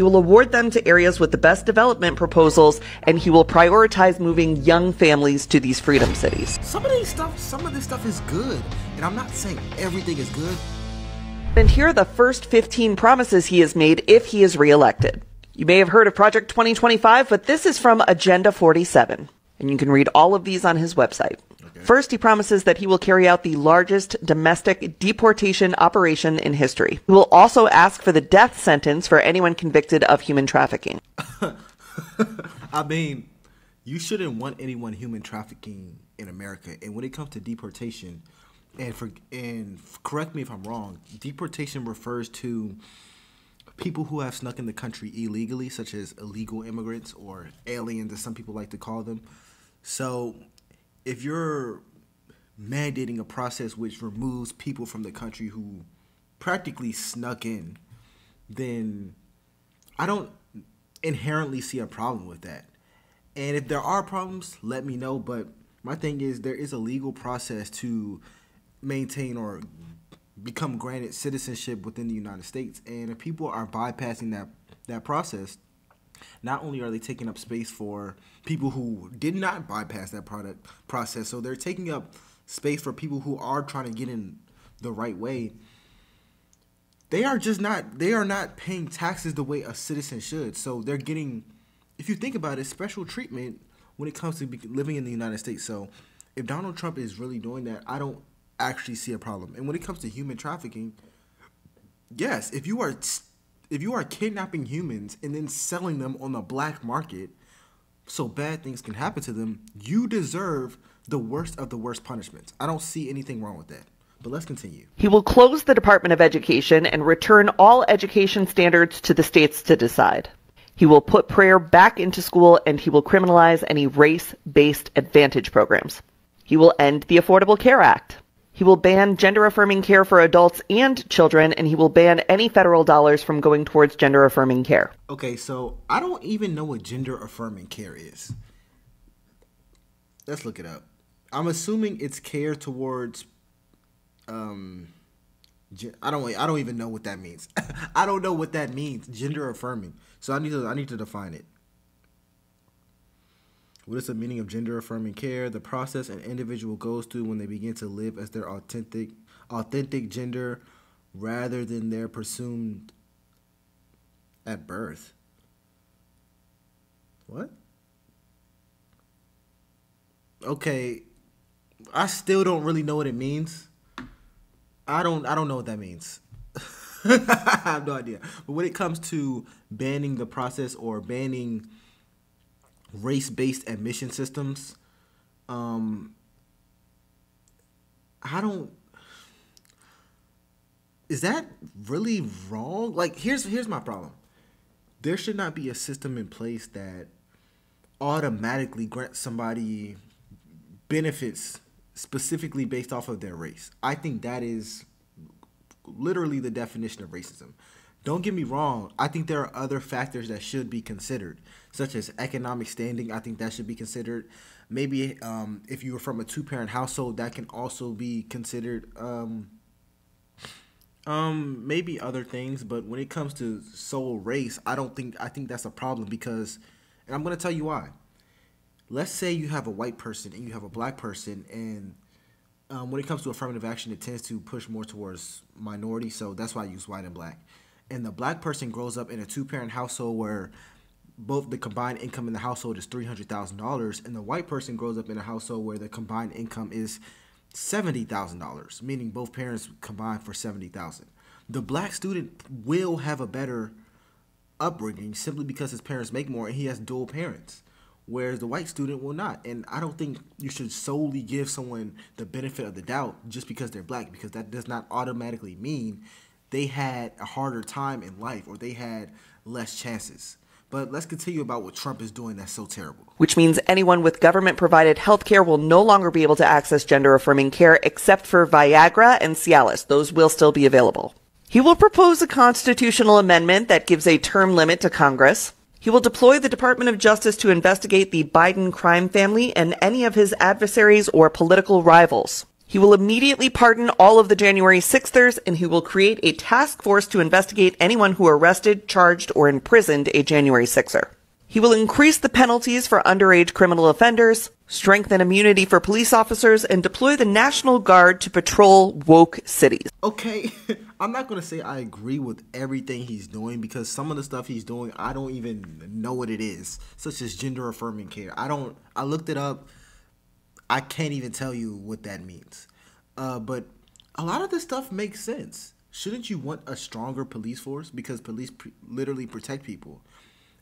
He will award them to areas with the best development proposals, and he will prioritize moving young families to these freedom cities. Some of this stuff is good, and I'm not saying everything is good. And here are the first 15 promises he has made if he is reelected. You may have heard of Project 2025, but this is from Agenda 47, and you can read all of these on his website. Okay. First, he promises that he will carry out the largest domestic deportation operation in history. He will also ask for the death sentence for anyone convicted of human trafficking. I mean, you shouldn't want anyone human trafficking in America. And when it comes to deportation, and correct me if I'm wrong, deportation refers to people who have snuck in the country illegally, such as illegal immigrants or aliens, as some people like to call them. So if you're mandating a process which removes people from the country who practically snuck in, then I don't inherently see a problem with that. And if there are problems, let me know. But my thing is, there is a legal process to maintain or become granted citizenship within the United States. And if people are bypassing that process, not only are they taking up space for people who did not bypass that process, so they're taking up space for people who are trying to get in the right way. They are not paying taxes the way a citizen should. So they're getting, if you think about it, special treatment when it comes to living in the United States. So if Donald Trump is really doing that, I don't actually see a problem. And when it comes to human trafficking, yes, if you are kidnapping humans and then selling them on the black market so bad things can happen to them, you deserve the worst of the worst punishments. I don't see anything wrong with that. But let's continue. He will close the Department of Education and return all education standards to the states to decide. He will put prayer back into school, and he will criminalize any race-based advantage programs. He will end the Affordable Care Act. He will ban gender-affirming care for adults and children, and he will ban any federal dollars from going towards gender-affirming care. Okay, so I don't even know what gender-affirming care is. Let's look it up. I'm assuming it's care towards I don't even know what that means. I don't know what that means, gender affirming. So I need to define it. What is the meaning of gender affirming care? The process an individual goes through when they begin to live as their authentic gender rather than their presumed at birth. What? Okay, I still don't really know what it means. I don't know what that means. I have no idea. But when it comes to banning the process or banning race-based admission systems, is that really wrong? Like, here's my problem. There should not be a system in place that automatically grants somebody benefits specifically based off of their race. I think that is literally the definition of racism. Don't get me wrong. I think there are other factors that should be considered, such as economic standing. I think that should be considered. Maybe if you were from a two-parent household, that can also be considered. Maybe other things, but when it comes to sole race, I think that's a problem because, and I'm going to tell you why. Let's say you have a white person and you have a black person, and when it comes to affirmative action, it tends to push more towards minority, so that's why I use white and black. And the black person grows up in a two-parent household where both the combined income in the household is $300,000, and the white person grows up in a household where the combined income is $70,000, meaning both parents combined for $70,000. The black student will have a better upbringing simply because his parents make more and he has dual parents, whereas the white student will not. And I don't think you should solely give someone the benefit of the doubt just because they're black, because that does not automatically mean they had a harder time in life or they had less chances. But let's continue about what Trump is doing that's so terrible. Which means anyone with government-provided health care will no longer be able to access gender-affirming care except for Viagra and Cialis. Those will still be available. He will propose a constitutional amendment that gives a term limit to Congress. He will deploy the Department of Justice to investigate the Biden crime family and any of his adversaries or political rivals. He will immediately pardon all of the January 6thers, and he will create a task force to investigate anyone who arrested, charged, or imprisoned a January 6er. He will increase the penalties for underage criminal offenders, strengthen immunity for police officers, and deploy the National Guard to patrol woke cities. Okay, I'm not going to say I agree with everything he's doing, because some of the stuff he's doing, I don't even know what it is, such as gender affirming care. I looked it up. I can't even tell you what that means. But a lot of this stuff makes sense. Shouldn't you want a stronger police force? Because police literally protect people.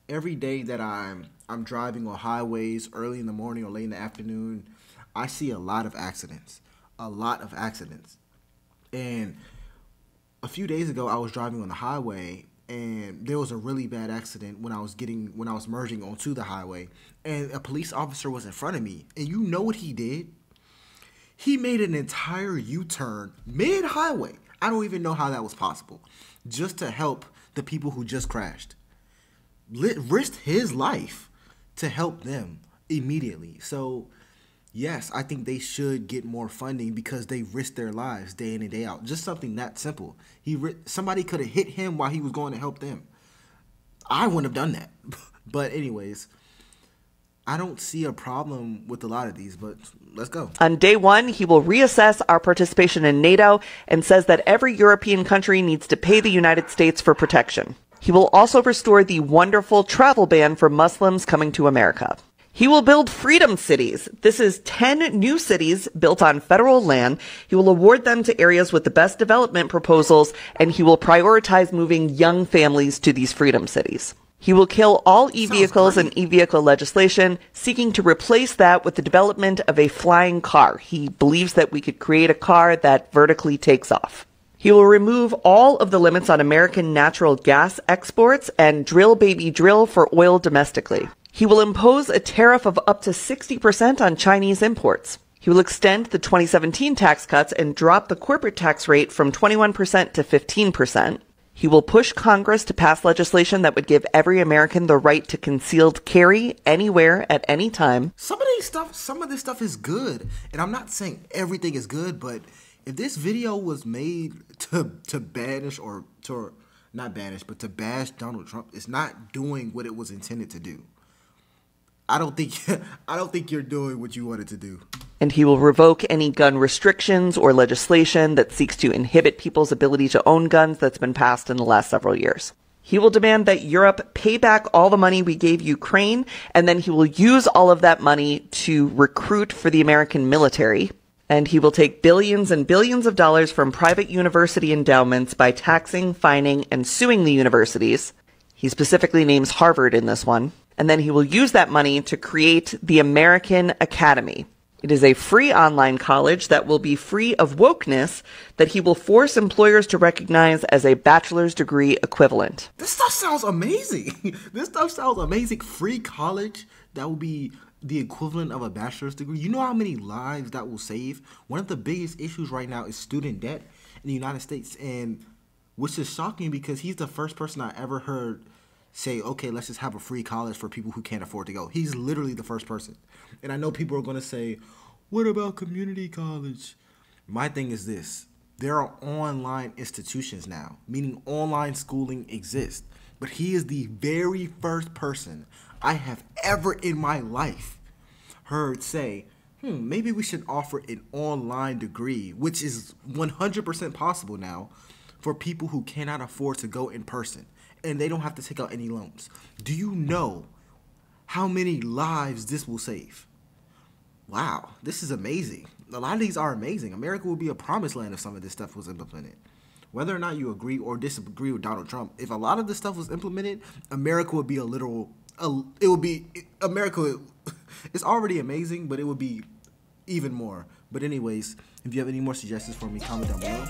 Every day that I'm driving on highways early in the morning or late in the afternoon, I see a lot of accidents. A lot of accidents. And a few days ago, I was driving on the highway, and there was a really bad accident when I was merging onto the highway, and a police officer was in front of me. And you know what he did? He made an entire U-turn mid-highway. I don't even know how that was possible, just to help the people who just crashed. Risked his life to help them immediately. So, yes, I think they should get more funding, because they risk their lives day in and day out. Just something that simple. Somebody could have hit him while he was going to help them. I wouldn't have done that. But anyways, I don't see a problem with a lot of these, but let's go. On day one, he will reassess our participation in NATO and says that every European country needs to pay the United States for protection. He will also restore the wonderful travel ban for Muslims coming to America. He will build freedom cities. This is 10 new cities built on federal land. He will award them to areas with the best development proposals, and he will prioritize moving young families to these freedom cities. He will kill all e-vehicles and e-vehicle legislation, seeking to replace that with the development of a flying car. He believes that we could create a car that vertically takes off. He will remove all of the limits on American natural gas exports and drill baby drill for oil domestically. He will impose a tariff of up to 60% on Chinese imports. He will extend the 2017 tax cuts and drop the corporate tax rate from 21% to 15%. He will push Congress to pass legislation that would give every American the right to concealed carry anywhere at any time. Some of this stuff is good. And I'm not saying everything is good, but if this video was made to banish or to not banish, but to bash Donald Trump, it's not doing what it was intended to do. I don't think you're doing what you wanted to do. And he will revoke any gun restrictions or legislation that seeks to inhibit people's ability to own guns that's been passed in the last several years. He will demand that Europe pay back all the money we gave Ukraine, and then he will use all of that money to recruit for the American military. And he will take billions and billions of dollars from private university endowments by taxing, fining, and suing the universities. He specifically names Harvard in this one. And then he will use that money to create the American Academy. It is a free online college that will be free of wokeness that he will force employers to recognize as a bachelor's degree equivalent. This stuff sounds amazing. Free college that will be the equivalent of a bachelor's degree. You know how many lives that will save? One of the biggest issues right now is student debt in the United States, and which is shocking because he's the first person I ever heard say, okay, let's just have a free college for people who can't afford to go. He's literally the first person. And I know people are going to say, what about community college? My thing is this. There are online institutions now, meaning online schooling exists. But he is the very first person I have ever in my life heard say, maybe we should offer an online degree, which is 100% possible now for people who cannot afford to go in person. And they don't have to take out any loans. Do you know how many lives this will save? Wow, this is amazing. A lot of these are amazing. America would be a promised land if some of this stuff was implemented. Whether or not you agree or disagree with Donald Trump, if a lot of this stuff was implemented, America would be it's already amazing, but it would be even more. But anyways, if you have any more suggestions for me, comment down below.